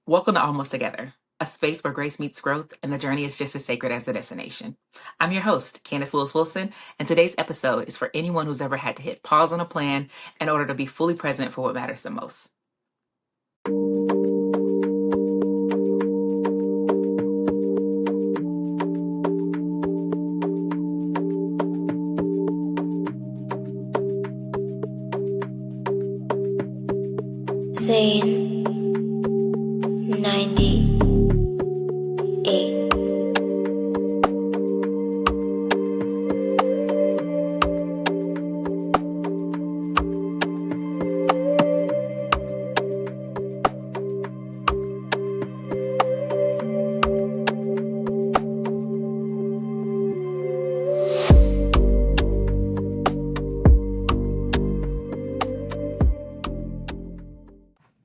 Welcome to Almost Together, a space where grace meets growth and the journey is just as sacred as the destination. I'm your host, Kandice Louis-Wilson, and today's episode is for anyone who's ever had to hit pause on a plan in order to be fully present for what matters the most. Zane 98.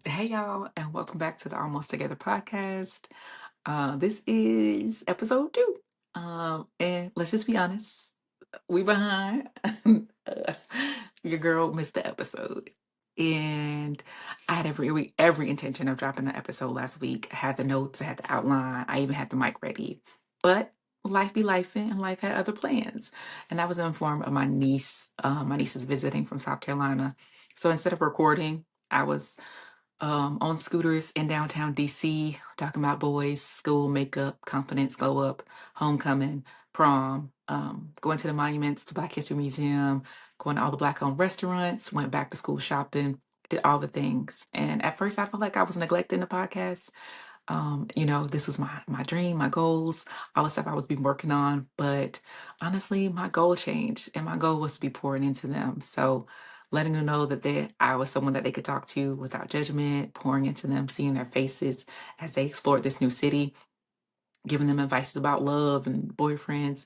Hey, y'all, and welcome back to the Almost Together podcast. This is episode 2. And let's just be honest, we behind. Your girl missed the episode. And I had every intention of dropping the episode last week. I had the notes, I had the outline, I even had the mic ready. But life be life, and life had other plans. And I was informed of my niece. My niece is visiting from South Carolina. So instead of recording, I was on scooters in downtown DC, talking about boys, school, makeup, confidence, glow up, homecoming, prom, going to the monuments, to Black History Museum, going to all the Black owned restaurants, went back to school shopping, did all the things. And at first I felt like I was neglecting the podcast. This was my dream, my goals, all the stuff I was been working on. But honestly, my goal changed, and my goal was to be pouring into them. So letting them know that I was someone that they could talk to without judgment, pouring into them, seeing their faces as they explored this new city, giving them advice about love and boyfriends.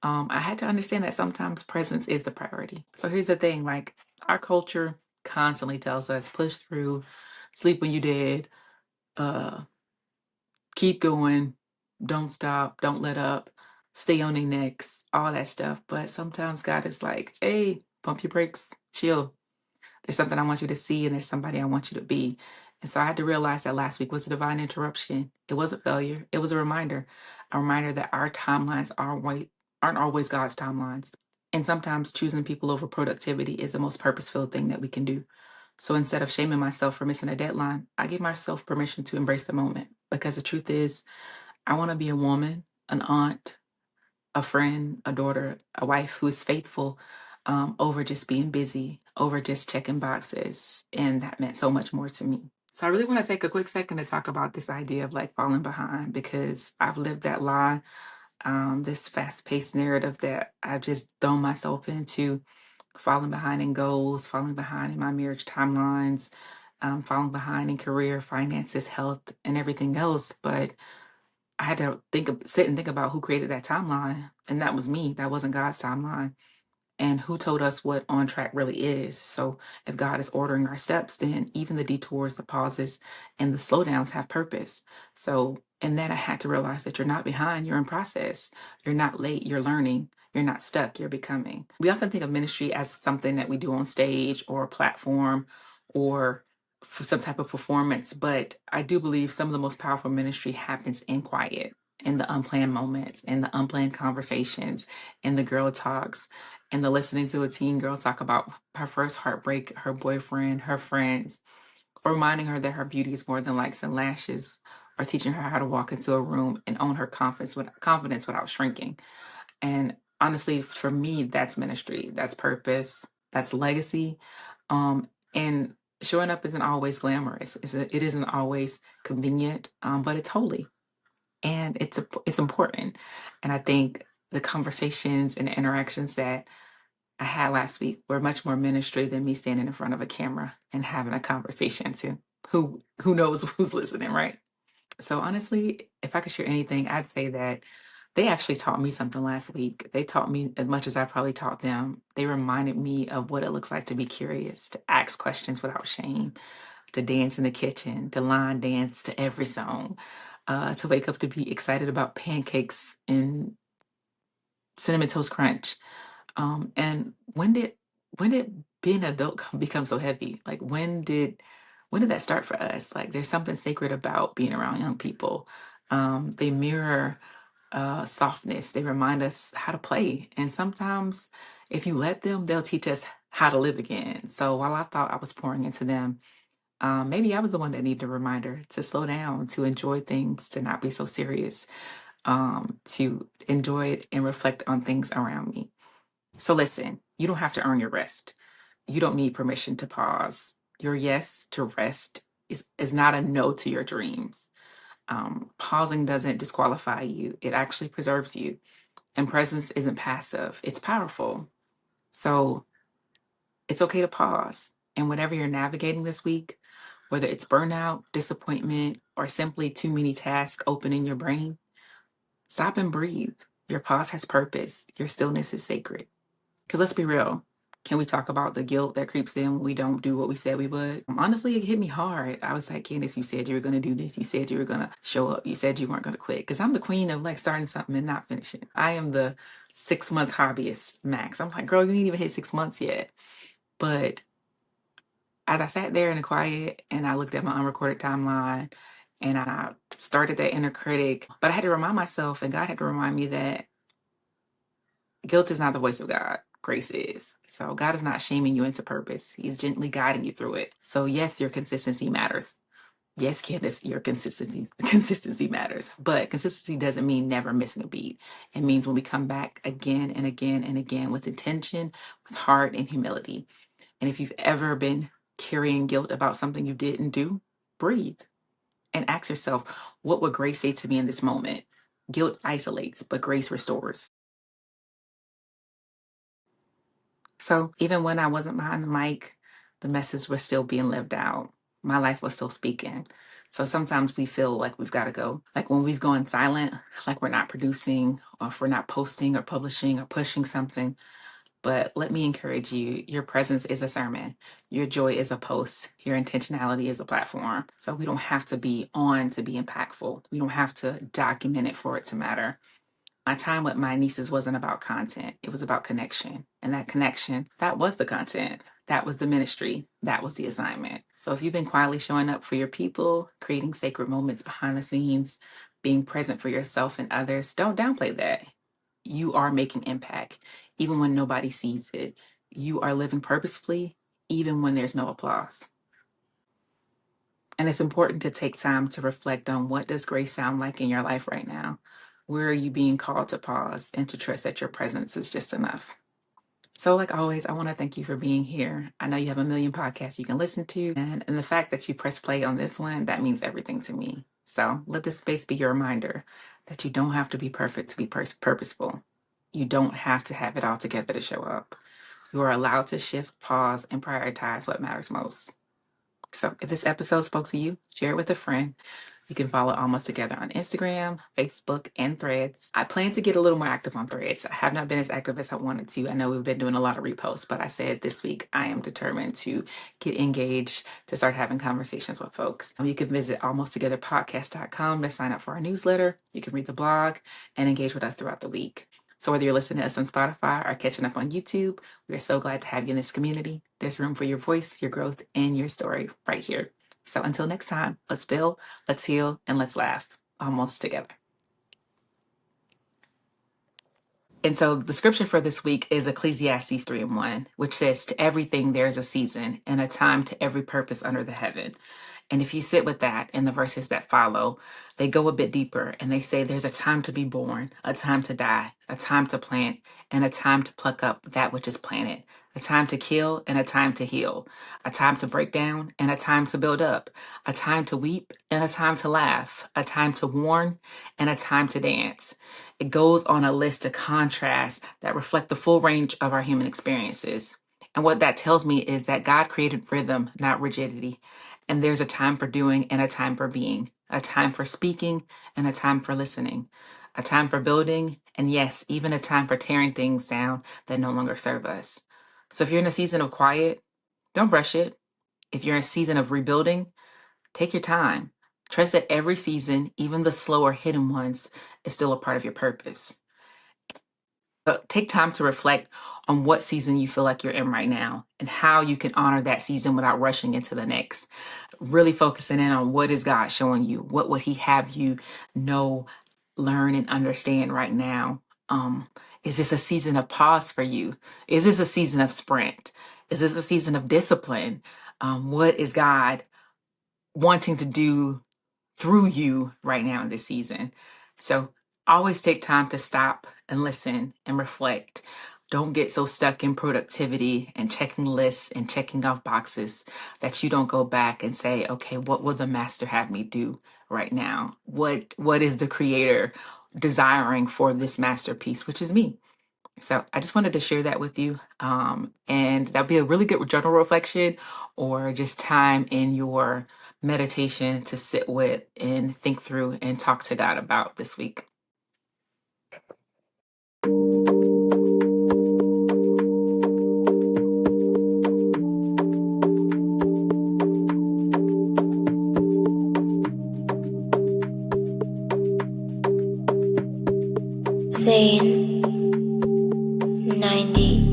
I had to understand that sometimes presence is the priority. So here's the thing, like, our culture constantly tells us push through, sleep when you dead, uh, keep going, don't stop, don't let up, stay on their necks, all that stuff. But sometimes God is like, hey, pump your brakes, chill. There's something I want you to see, and there's somebody I want you to be. And so I had to realize that last week was a divine interruption. It was a failure. It was a reminder that our timelines aren't always God's timelines. And sometimes choosing people over productivity is the most purpose-filled thing that we can do. So instead of shaming myself for missing a deadline, I give myself permission to embrace the moment, because the truth is, I want to be a woman, an aunt, a friend, a daughter, a wife who is faithful, over just being busy, over just checking boxes. And that meant so much more to me. So I really want to take a quick second to talk about this idea of like falling behind, because I've lived that lie, this fast paced narrative that I've just thrown myself into, falling behind in goals, falling behind in my marriage timelines, falling behind in career, finances, health, and everything else. But I had to sit and think about who created that timeline, and that was me. That wasn't God's timeline. And who told us what on track really is? So if God is ordering our steps, then even the detours, the pauses, and the slowdowns have purpose. So in that, I had to realize that you're not behind, you're in process. You're not late, you're learning. You're not stuck, you're becoming. We often think of ministry as something that we do on stage or a platform or for some type of performance, but I do believe some of the most powerful ministry happens in quiet, in the unplanned moments, in the unplanned conversations, in the girl talks, and the listening to a teen girl talk about her first heartbreak, her boyfriend, her friends, or reminding her that her beauty is more than likes and lashes, or teaching her how to walk into a room and own her confidence without shrinking. And honestly, for me, that's ministry, that's purpose, that's legacy. And showing up isn't always glamorous. It isn't always convenient, but it's holy, and it's important. And I think the conversations and the interactions that I had last week were much more ministry than me standing in front of a camera and having a conversation to who knows who's listening, right? So honestly, if I could share anything, I'd say that they actually taught me something last week. They taught me as much as I probably taught them. They reminded me of what it looks like to be curious, to ask questions without shame, to dance in the kitchen, to line dance to every song, to wake up to be excited about pancakes and cinnamon toast crunch. And when did being an adult become so heavy? Like, when did when did that start for us? Like, there's something sacred about being around young people. They mirror softness. They remind us how to play. And sometimes, if you let them, they'll teach us how to live again. So while I thought I was pouring into them, maybe I was the one that needed a reminder to slow down, to enjoy things, to not be so serious, to enjoy it and reflect on things around me. So listen, you don't have to earn your rest. You don't need permission to pause. Your yes to rest is not a no to your dreams. Pausing doesn't disqualify you, it actually preserves you. And presence isn't passive, it's powerful. So it's okay to pause. And whatever you're navigating this week, whether it's burnout, disappointment, or simply too many tasks open in your brain, stop and breathe. Your pause has purpose. Your stillness is sacred. Because let's be real. Can we talk about the guilt that creeps in when we don't do what we said we would? Honestly, it hit me hard. I was like, Candice, you said you were going to do this. You said you were going to show up. You said you weren't going to quit. Because I'm the queen of like starting something and not finishing. I am the 6-month hobbyist max. I'm like, girl, you ain't even hit 6 months yet. But as I sat there in the quiet and I looked at my unrecorded timeline and I started that inner critic, but I had to remind myself, and God had to remind me that guilt is not the voice of God. Grace is. So God is not shaming you into purpose. He's gently guiding you through it. So yes, your consistency matters. Yes, Candace, your consistency matters. But consistency doesn't mean never missing a beat. It means when we come back again and again and again with intention, with heart and humility. And if you've ever been carrying guilt about something you didn't do, breathe and ask yourself, what would grace say to me in this moment? Guilt isolates, but grace restores. So even when I wasn't behind the mic, the message was still being lived out. My life was still speaking. So sometimes we feel like we've got to go. Like when we've gone silent, like we're not producing, or if we're not posting or publishing or pushing something. But let me encourage you, your presence is a sermon. Your joy is a post. Your intentionality is a platform. So we don't have to be on to be impactful. We don't have to document it for it to matter. My time with my nieces wasn't about content. It was about connection. And that connection, that was the content. That was the ministry. That was the assignment. So if you've been quietly showing up for your people, creating sacred moments behind the scenes, being present for yourself and others, don't downplay that. You are making impact, even when nobody sees it. You are living purposefully, even when there's no applause. And it's important to take time to reflect on, what does grace sound like in your life right now? Where are you being called to pause and to trust that your presence is just enough? So, like always, I want to thank you for being here. I know you have a million podcasts you can listen to, and the fact that you press play on this one, that means everything to me. So, let this space be your reminder that you don't have to be perfect to be purposeful. You don't have to have it all together to show up. You are allowed to shift, pause, and prioritize what matters most. So if this episode spoke to you, share it with a friend. You can follow Almost Together on Instagram, Facebook, and Threads. I plan to get a little more active on Threads. I have not been as active as I wanted to. I know we've been doing a lot of reposts, but I said this week I am determined to get engaged, to start having conversations with folks. You can visit almosttogetherpodcast.com to sign up for our newsletter. You can read the blog and engage with us throughout the week. So whether you're listening to us on Spotify or catching up on YouTube, we are so glad to have you in this community. There's room for your voice, your growth, and your story right here. So until next time, let's build, let's heal, and let's laugh. Almost together. And so the scripture for this week is Ecclesiastes 3:1, which says, to everything there's a season and a time to every purpose under the heaven. And if you sit with that in the verses that follow, they go a bit deeper and they say there's a time to be born, a time to die, a time to plant, and a time to pluck up that which is planted, a time to kill and a time to heal, a time to break down and a time to build up, a time to weep and a time to laugh, a time to warn and a time to dance. It goes on a list of contrasts that reflect the full range of our human experiences. And what that tells me is that God created rhythm, not rigidity. And there's a time for doing and a time for being, a time for speaking and a time for listening, a time for building, and yes, even a time for tearing things down that no longer serve us. So if you're in a season of quiet, don't rush it. If you're in a season of rebuilding, take your time. Trust that every season, even the slower hidden ones, is still a part of your purpose. But take time to reflect on what season you feel like you're in right now and how you can honor that season without rushing into the next. really focusing in on what is God showing you? What would He have you know, learn, and understand right now? Is this a season of pause for you? Is this a season of sprint? Is this a season of discipline? What is God wanting to do through you right now in this season? So always take time to stop and listen and reflect. Don't get so stuck in productivity and checking lists and checking off boxes that you don't go back and say, okay, what will the master have me do right now? What is the creator desiring for this masterpiece, which is me? So I just wanted to share that with you. And that'd be a really good journal reflection or just time in your meditation to sit with and think through and talk to God about this week. Zane 98.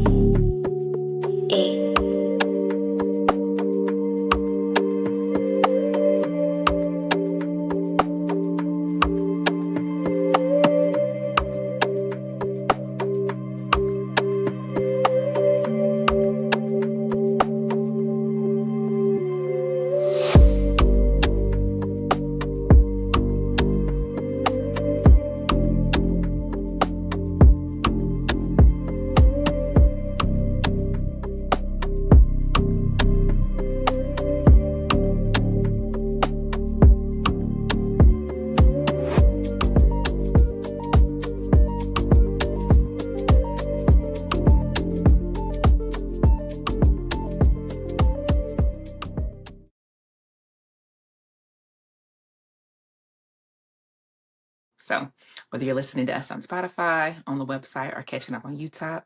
So whether you're listening to us on Spotify, on the website, or catching up on YouTube.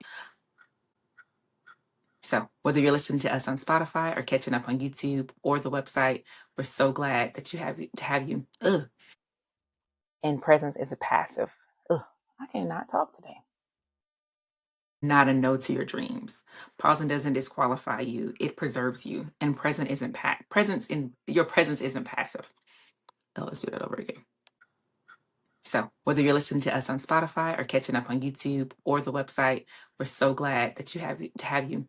So whether you're listening to us on Spotify or catching up on YouTube or the website, we're so glad that to have you. And presence is a passive. I cannot talk today. Not a no to your dreams. Pausing doesn't disqualify you; it preserves you. And presence in your presence isn't passive. Oh, let's do that over again. So whether you're listening to us on Spotify or catching up on YouTube or the website, we're so glad that to have you.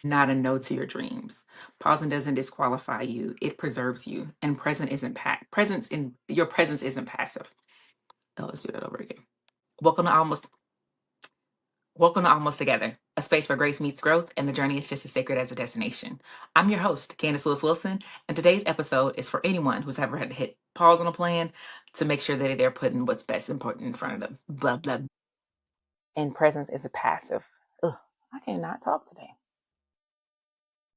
Not a no to your dreams. Pausing doesn't disqualify you; it preserves you. And presence in your presence isn't passive. Oh, let's do that over again. Welcome to Almost Together, a space where grace meets growth and the journey is just as sacred as a destination. I'm your host, Kandice Louis-Wilson, and today's episode is for anyone who's ever had to hit pause on a plan to make sure that they're putting what's best important in front of them. Blah, blah. And presence is a passive. I cannot talk today.